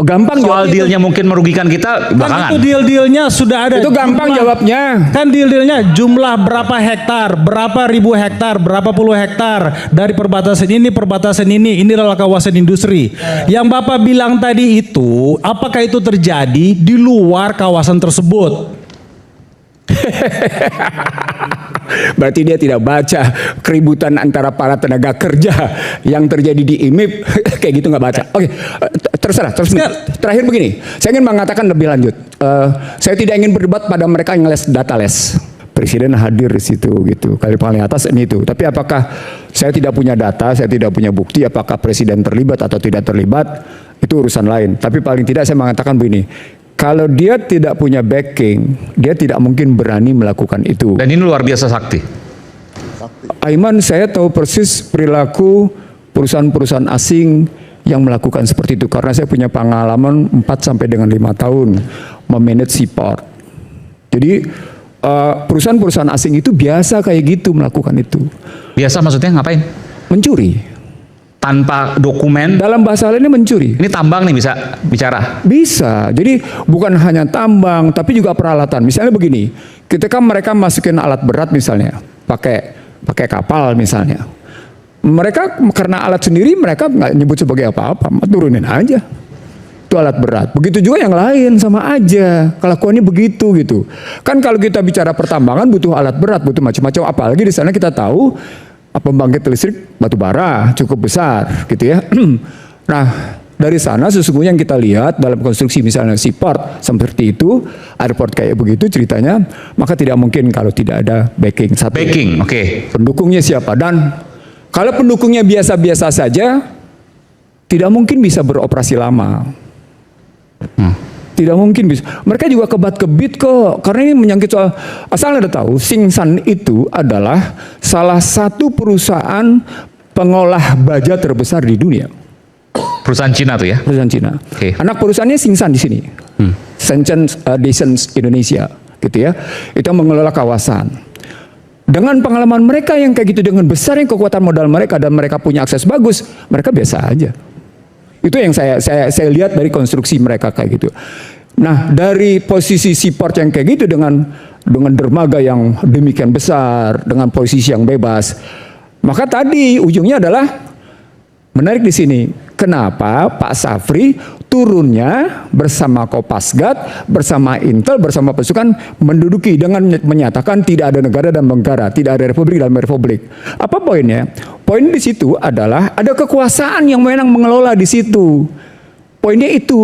Gampang Soal jawab dealnya mungkin merugikan kita Kan belakangan. itu deal-dealnya sudah ada. itu gampang jawabnya. Kan deal-dealnya jumlah berapa hektar, berapa ribu hektar, berapa puluh hektar dari perbatasan ini adalah kawasan industri. Yang Bapak bilang tadi itu, apakah itu terjadi di luar kawasan tersebut? Berarti dia tidak baca keributan antara para tenaga kerja yang terjadi di IMIP. Kayak gitu nggak baca. Oke, terserah. Terakhir begini, saya ingin mengatakan lebih lanjut. Saya tidak ingin berdebat pada mereka yang les data les. Presiden hadir di situ gitu. Kali paling atas ini itu. Tapi apakah saya tidak punya data, saya tidak punya bukti apakah presiden terlibat atau tidak terlibat, itu urusan lain. Tapi paling tidak saya mengatakan begini. Kalau dia tidak punya backing, dia tidak mungkin berani melakukan itu. Dan ini luar biasa sakti. Aiman, saya tahu persis perilaku perusahaan-perusahaan asing yang melakukan seperti itu. Karena saya punya pengalaman 4 sampai dengan 5 tahun memanage seaport. Jadi perusahaan-perusahaan asing itu biasa kayak gitu melakukan itu. Biasa maksudnya ngapain? Mencuri. Tanpa dokumen. Dalam bahasa lainnya mencuri. Ini tambang nih bisa bicara. Bisa. Jadi bukan hanya tambang, tapi juga peralatan. Misalnya begini, ketika mereka masukin alat berat misalnya, pakai kapal misalnya, mereka karena alat sendiri mereka nggak nyebut sebagai apa-apa, turunin aja. Itu alat berat. Begitu juga yang lain sama aja. Kelakuannya begitu gitu. Kan kalau kita bicara pertambangan butuh alat berat, butuh macam-macam. Apalagi di sana kita tahu pembangkit listrik batu bara cukup besar gitu ya. Nah, dari sana sesungguhnya yang kita lihat dalam konstruksi misalnya seaport seperti itu, airport kayak begitu ceritanya, maka tidak mungkin kalau tidak ada backing. Satu, Backing, oke. pendukungnya siapa? Dan kalau pendukungnya biasa-biasa saja, tidak mungkin bisa beroperasi lama. Tidak mungkin bisa. Mereka juga kebat-kebit kok. Karena ini menyangkut soal, asal Anda tahu, Singsan itu adalah salah satu perusahaan pengolah baja terbesar di dunia. Perusahaan Cina tuh ya? Perusahaan Cina. Oke. Anak perusahaannya Singsan di sini. Shenzhen Descent Indonesia, gitu ya. Itu yang mengelola kawasan. Dengan pengalaman mereka yang kayak gitu, dengan besarnya kekuatan modal mereka dan mereka punya akses bagus, mereka biasa aja. Itu yang saya lihat dari konstruksi mereka kayak gitu. Nah, dari posisi seaport yang kayak gitu dengan dermaga yang demikian besar, dengan posisi yang bebas, maka tadi ujungnya adalah menarik di sini. Kenapa Pak Safri turunnya bersama Kopasgat, bersama Intel, bersama pasukan menduduki dengan menyatakan tidak ada negara dan negara, tidak ada republik dalam republik. Apa poinnya? Poin di situ adalah ada kekuasaan yang memang mengelola di situ. Poinnya itu.